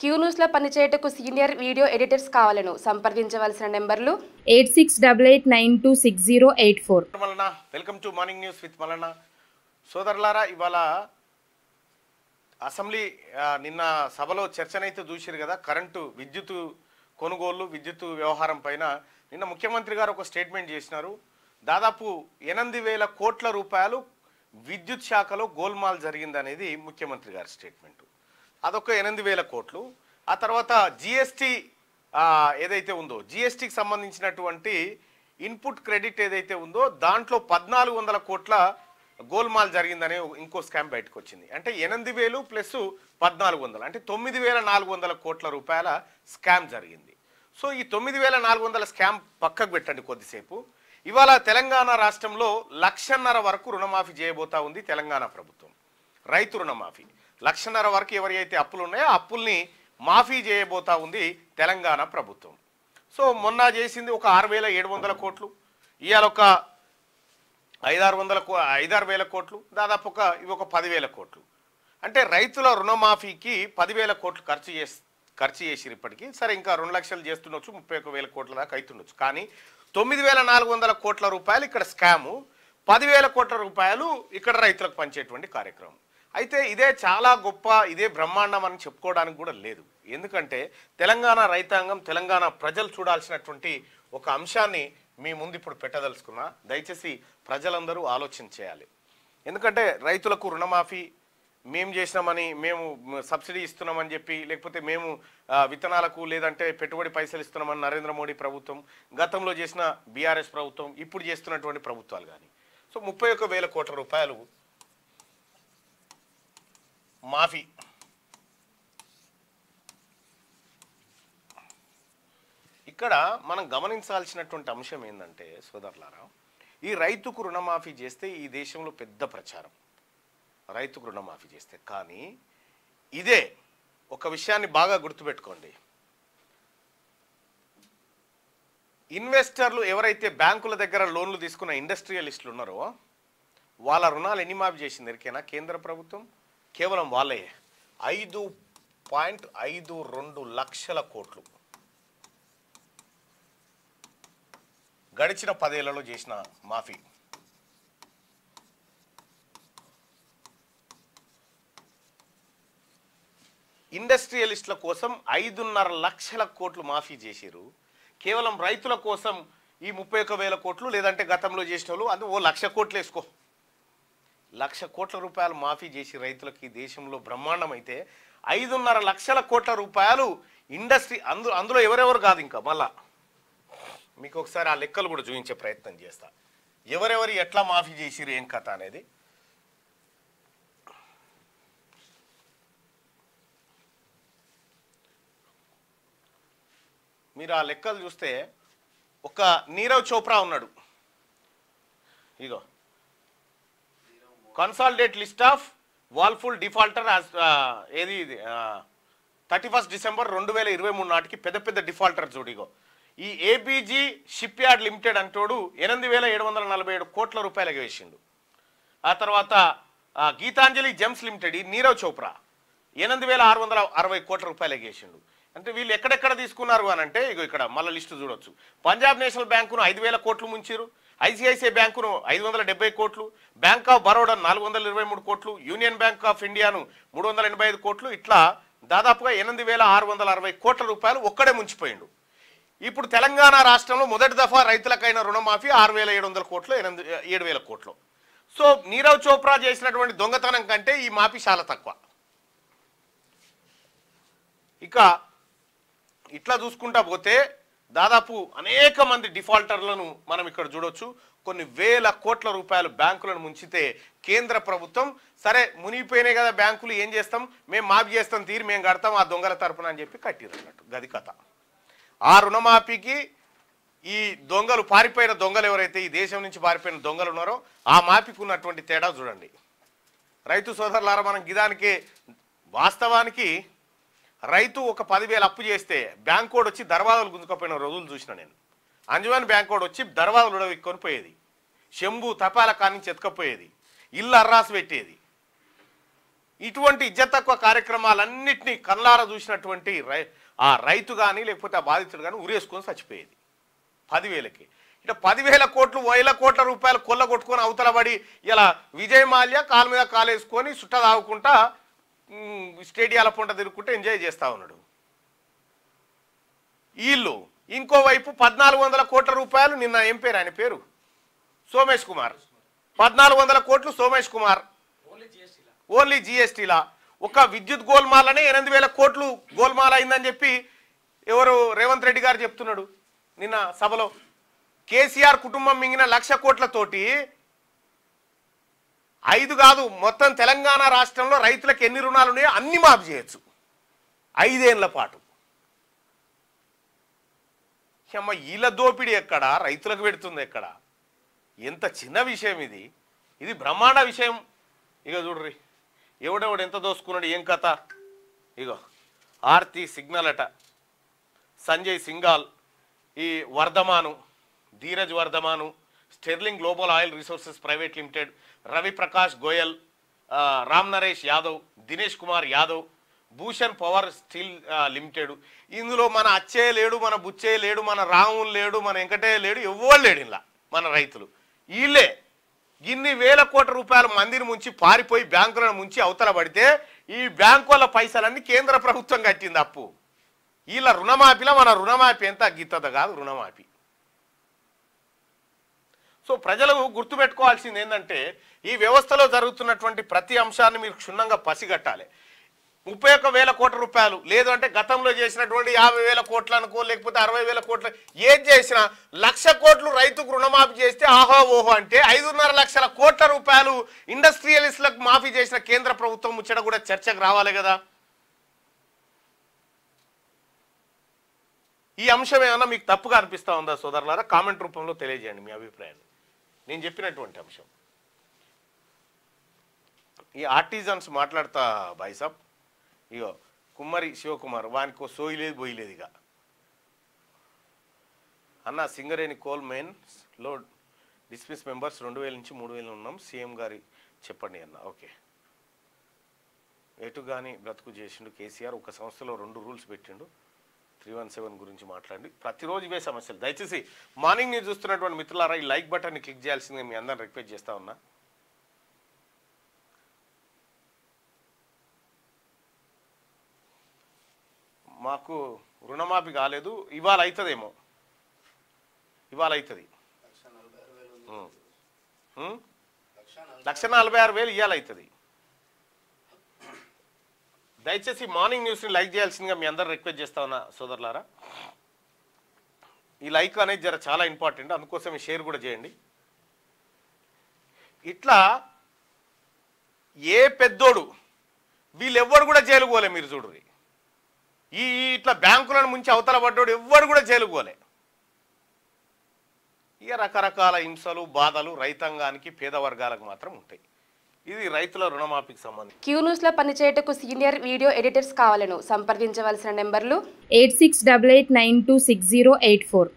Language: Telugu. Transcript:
క్యూ న్యూస్లో పనిచేయటకు సీనియర్ వీడియో ఎడిటర్స్ కావాలను సంప్రదించవలసిన నెంబర్లు 8688926084. Welcome to morning news with Mallanna. సోదరులారా, ఇవాళ అసెంబ్లీ నిన్న సభలో చర్చనైతే చూసిరు కదా. కరెంటు విద్యుత్ కొనుగోళ్లు విద్యుత్ వ్యవహారం పైన నిన్న ముఖ్యమంత్రి గారు ఒక స్టేట్మెంట్ చేసినారు. దాదాపు 8,000 కోట్ల రూపాయలు విద్యుత్ శాఖలో గోల్మాల్ జరిగిందనేది ముఖ్యమంత్రి గారి స్టేట్మెంట్. అదొక 8,000 కోట్లు. ఆ తర్వాత జిఎస్టీ ఏదైతే ఉందో, జిఎస్టీకి సంబంధించినటువంటి ఇన్పుట్ క్రెడిట్ ఏదైతే ఉందో దాంట్లో 1,400 కోట్ల గోల్మాల్ జరిగిందనే ఇంకో స్కామ్ బయటకు వచ్చింది. అంటే 8,000 ప్లస్ 1,400 అంటే 9,400 కోట్ల రూపాయల స్కామ్ జరిగింది. సో ఈ 9,400 స్కామ్ పక్కకు పెట్టండి కొద్దిసేపు. ఇవాళ తెలంగాణ రాష్ట్రంలో 1,50,000 వరకు రుణమాఫీ చేయబోతా ఉంది తెలంగాణ ప్రభుత్వం. రైతు రుణమాఫీ 1,50,000 వరకు ఎవరైతే అప్పులు ఉన్నాయో ఆ అప్పుల్ని మాఫీ చేయబోతా ఉంది తెలంగాణ ప్రభుత్వం. సో మొన్న చేసింది ఒక 6,700 కోట్లు, ఇవాళ ఒక 5,600 కోట్లు, దాదాపు ఇవి ఒక 10,000 కోట్లు. అంటే రైతుల రుణమాఫీకి 10,000 కోట్లు ఖర్చు చేసిరు ఇప్పటికీ. సరే, ఇంకా 2 లక్షలు చేస్తుండొచ్చు, 31,000 కోట్ల దాకా అవుతుండొచ్చు. కానీ 9,400 కోట్ల రూపాయలు ఇక్కడ స్కాము, 10,000 కోట్ల రూపాయలు ఇక్కడ రైతులకు పంచేటువంటి కార్యక్రమం. అయితే ఇదే చాలా గొప్ప, ఇదే బ్రహ్మాండం అని చెప్పుకోవడానికి కూడా లేదు. ఎందుకంటే తెలంగాణ రైతాంగం, తెలంగాణ ప్రజలు చూడాల్సినటువంటి ఒక అంశాన్ని మీ ముందు ఇప్పుడు పెట్టదలుచుకున్నా. దయచేసి ప్రజలందరూ ఆలోచన చేయాలి. ఎందుకంటే రైతులకు రుణమాఫీ మేము చేసినామని, మేము సబ్సిడీ ఇస్తున్నామని చెప్పి, లేకపోతే మేము విత్తనాలకు లేదంటే పెట్టుబడి పైసలు ఇస్తున్నామని నరేంద్ర మోడీ ప్రభుత్వం, గతంలో చేసిన బీఆర్ఎస్ ప్రభుత్వం, ఇప్పుడు చేస్తున్నటువంటి ప్రభుత్వాలు కానీ, సో 31,000 కోట్ల రూపాయలు మాఫీ. ఇక్కడ మనం గమనించాల్సినటువంటి అంశం ఏంటంటే సోదరులారా, ఈ రైతుకు రుణమాఫీ చేస్తే ఈ దేశంలో పెద్ద ప్రచారం, రైతుకు రుణమాఫీ చేస్తే. కానీ ఇదే ఒక విషయాన్ని బాగా గుర్తుపెట్టుకోండి. ఇన్వెస్టర్లు ఎవరైతే బ్యాంకుల దగ్గర లోన్లు తీసుకున్న ఇండస్ట్రియలిస్టులు ఉన్నారో వాళ్ళ రుణాలు ఎన్ని మాఫీ చేసింది ఎరికైనా కేంద్ర ప్రభుత్వం? కేవలం వాళ్ళే 5.52 లక్షల కోట్లు గడిచిన 10 ఏళ్లలో చేసిన మాఫీ. ఇండస్ట్రియలిస్టుల కోసం 5.5 లక్షల కోట్లు మాఫీ చేశారు. కేవలం రైతుల కోసం ఈ 31,000 కోట్లు, లేదంటే గతంలో చేసిన వాళ్ళు అది 1,00,000 కోట్లు వేసుకో, 1,00,000 కోట్ల రూపాయలు మాఫీ చేసి రైతులకి దేశంలో బ్రహ్మాండం. అయితే 5.5 లక్షల కోట్ల రూపాయలు ఇండస్ట్రీ, అందులో ఎవరెవరు కాదు. ఇంకా మళ్ళా మీకు ఒకసారి ఆ లెక్కలు కూడా చూపించే ప్రయత్నం చేస్తా, ఎవరెవరు ఎట్లా మాఫీ చేసిరు ఏం కథ అనేది. మీరు ఆ లెక్కలు చూస్తే ఒక నీరవ్ చోప్రా ఉన్నాడు. ఇగో కన్సాలిడేట్ లిస్ట్ ఆఫ్ వాల్ఫుల్ డిఫాల్టర్ ఏది 31 డిసెంబర్ 2023 నాటికి పెద్ద పెద్ద డిఫాల్టర్ చూడిగో. ఈ ఏబీజీ షిప్ యార్డ్ లిమిటెడ్ అంటోడు 8,747 కోట్ల రూపాయలకి వేసిండు. ఆ తర్వాత గీతాంజలి జెమ్స్ లిమిటెడ్, ఈ నీరవ్ చోప్రా 8,660 కోట్ల రూపాయలకి వేసిండు. అంటే వీళ్ళు ఎక్కడెక్కడ తీసుకున్నారు అని అంటే ఇగో ఇక్కడ మళ్ళీ లిస్టు చూడొచ్చు. పంజాబ్ నేషనల్ బ్యాంకును 5,000 కోట్లు ముంచారు, ఐసిఐసిఐ బ్యాంకును 570 కోట్లు, బ్యాంక్ ఆఫ్ బరోడా 423 కోట్లు, యూనియన్ బ్యాంక్ ఆఫ్ ఇండియాను 385 కోట్లు, ఇట్లా దాదాపుగా 8,660 కోట్ల రూపాయలు ఒక్కడే ముంచిపోయిండు. ఇప్పుడు తెలంగాణ రాష్ట్రంలో మొదటి దఫా రైతులకైన రుణమాఫీ 6,700 కోట్లు, 7,000 కోట్లు. సో నీరవ్ చోప్రా చేసినటువంటి దొంగతనం కంటే ఈ మాఫీ చాలా తక్కువ. ఇక ఇట్లా చూసుకుంటా పోతే దాదాపు అనేక మంది డిఫాల్టర్లను మనం ఇక్కడ చూడొచ్చు. కొన్ని వేల కోట్ల రూపాయలు బ్యాంకులను ముంచితే కేంద్ర ప్రభుత్వం సరే మునిగిపోయినాయి కదా బ్యాంకులు, ఏం చేస్తాం, మేము మాఫీ చేస్తాం, తీరి మేము కడతాం ఆ దొంగల తరపున అని చెప్పి కట్టిరు అన్నట్టు. గది కథ. ఆ రుణమాఫీకి ఈ దొంగలు, పారిపోయిన దొంగలు ఎవరైతే ఈ దేశం నుంచి పారిపోయిన దొంగలు ఉన్నారో ఆ మాఫీకి ఉన్నటువంటి తేడా చూడండి. రైతు సోదరులారా, మనం గిదానికి వాస్తవానికి రైతు ఒక 10,000 అప్పు చేస్తే బ్యాంకోడు వచ్చి దర్వాజాలు గుంజుకపోయిన రోజులు చూసిన నేను. అంజుమాన్ బ్యాంకోడు వచ్చి దర్వాజాలు ఉడవిక్కొని పోయేది, శంభు తపాల కానించి ఎత్తుకపోయేది, ఇల్లు అర్రాసు పెట్టేది. ఇటువంటి ఇజ్జత్ తక్కువ కార్యక్రమాలన్నింటినీ కళ్ళారా చూసినటువంటి ఆ రైతు కానీ లేకపోతే ఆ బాధితుడు కానీ ఉరేసుకొని చచ్చిపోయేది 10,000కి. ఇట్లా 10,000 కోట్లు 1,000 కోట్ల రూపాయలు కొల్లగొట్టుకొని అవతలబడి ఇలా విజయ్ మాల్యా కాలు మీద కాలేసుకొని సుట్ట తాగుకుంటా స్టేడియాల పొంట తిరుగుకుంటూ ఎంజాయ్ చేస్తూ ఉన్నాడు. వీళ్ళు ఇంకోవైపు 1,400 కోట్ల రూపాయలు నిన్న ఏం పేరు ఆయన పేరు సోమేష్ కుమార్ 1,400 కోట్లు సోమేష్ కుమార్ ఓన్లీ జిఎస్టీలా ఒక విద్యుత్ గోల్మాలనే 8,000 కోట్లు గోల్మాల అయిందని చెప్పి ఎవరు రేవంత్ రెడ్డి గారు చెప్తున్నాడు నిన్న సభలో. కేసీఆర్ కుటుంబం మింగిన 1,00,000 కోట్లతోటి 5 కాదు మొత్తం తెలంగాణ రాష్ట్రంలో రైతులకు ఎన్ని రుణాలు ఉన్నాయో అన్ని మాఫీ చేయొచ్చు 5 ఏళ్ల పాటు. అమ్మ వీళ్ళ దోపిడీ ఎక్కడ, రైతులకు పెడుతుంది ఎక్కడ? ఎంత చిన్న విషయం ఇది, ఇది బ్రహ్మాండ విషయం. ఇక చూడ్రి ఎవడెవడు ఎంత దోసుకున్నాడు ఏం కథ. ఇగో ఆర్తి సిగ్నల్ అట, సంజయ్ సింగాల్, ఈ Vardhaman, Dheeraj Vardhaman, sterling global oil resources private limited, Ravi Prakash Goyal, Ram Naresh Yadav, Dinesh Kumar Yadav, Bhushan power steel limited. ఇందులో మన అచ్చయ్య లేడు, మన బుచ్చయ్య లేడు, మన రాములు లేడు, మన వెంకటయ్య లేడు, ఎవ్వరు లేడు. ఇలా మన రైతులు వీళ్ళే ఇన్ని 1,000 కోట్ల రూపాయల మందిని ముంచి పారిపోయి బ్యాంకులను ముంచి అవతల పడితే ఈ బ్యాంకుల పైసలన్నీ కేంద్ర ప్రభుత్వం కట్టింది అప్పు. వీళ్ళ రుణమాఫీలో మన రుణమాఫీ ఎంత గిత్తద కాదు రుణమాఫీ. సో ప్రజలు గుర్తుపెట్టుకోవాల్సింది ఏంటంటే ఈ వ్యవస్థలో జరుగుతున్నటువంటి ప్రతి అంశాన్ని మీరు క్షుణ్ణంగా పసిగట్టాలి. 31,000 కోట్ల రూపాయలు లేదు అంటే గతంలో చేసినటువంటి 50,000 కోట్లు అనుకో లేకపోతే 60,000 కోట్లు ఏది చేసినా 1,00,000 కోట్లు రైతుకు రుణమాఫీ చేస్తే ఆహో ఓహో అంటే 5.5 లక్షల కోట్ల రూపాయలు ఇండస్ట్రియలిస్టులకు మాఫీ చేసిన కేంద్ర ప్రభుత్వం ముచ్చట కూడా చర్చకు రావాలి కదా. ఈ అంశం ఏమన్నా మీకు తప్పుగా అనిపిస్తూ ఉందా సోదరులారా? కామెంట్ రూపంలో తెలియజేయండి మీ అభిప్రాయాన్ని. నేను చెప్పినటువంటి అంశం ఈ ఆర్టిజన్స్ మాట్లాడతా భాయిసాబ్. ఇగో కుమ్మరి శివకుమార్ వానికో సోయి లేదు బొయ్యి లేదు. ఇక అన్న సింగరేణి కోల్ మెయిన్స్లో డిస్మిస్ మెంబర్స్ 2,000 నుంచి 3,000 ఉన్నాం, సీఎం గారి చెప్పండి అన్న. ఓకే ఎటు కానీ బ్రతుకు చేసిండు కేసీఆర్, ఒక సంస్థలో 2 రూల్స్ పెట్టిండు, 317 గురించి మాట్లాడి ప్రతిరోజు ఇవే సమస్యలు. దయచేసి మార్నింగ్ న్యూస్ చూస్తున్నటువంటి మిత్రులారా ఈ లైక్ బటన్ని క్లిక్ చేయాల్సిందిగా మీ అందరిని రిక్వెస్ట్ చేస్తా ఉన్నా. మాకు రుణమాఫీ కాలేదు, ఇవాళ అవుతుందేమో, ఇవాళ అవుతుంది 1,46,000 ఇవాళ అవుతుంది. దయచేసి మార్నింగ్ న్యూస్ని లైక్ చేయాల్సిందిగా మీ అందరు రిక్వెస్ట్ చేస్తా ఉన్నా సోదరులారా. ఈ లైక్ అనేది జర చాలా ఇంపార్టెంట్, అందుకోసం షేర్ కూడా చేయండి. ఇట్లా ఏ పెద్దోడు వీళ్ళెవ్వరు కూడా జైలుకు పోలే. మీరు చూడరు ఈ ఇట్లా బ్యాంకులను ముంచి అవతల పడ్డాడు ఎవ్వరు కూడా జైలుకు పోలే. ఇక రకరకాల హింసలు బాధలు రైతాంగానికి పేద వర్గాలకు మాత్రం ఉంటాయి. ఇది రైతుల రుణమాఫీకి సంబంధించి. క్యూ న్యూస్లో పనిచేయటకు సీనియర్ వీడియో ఎడిటర్స్ కావాలను సంప్రదించవలసిన నెంబర్లు 8688926084.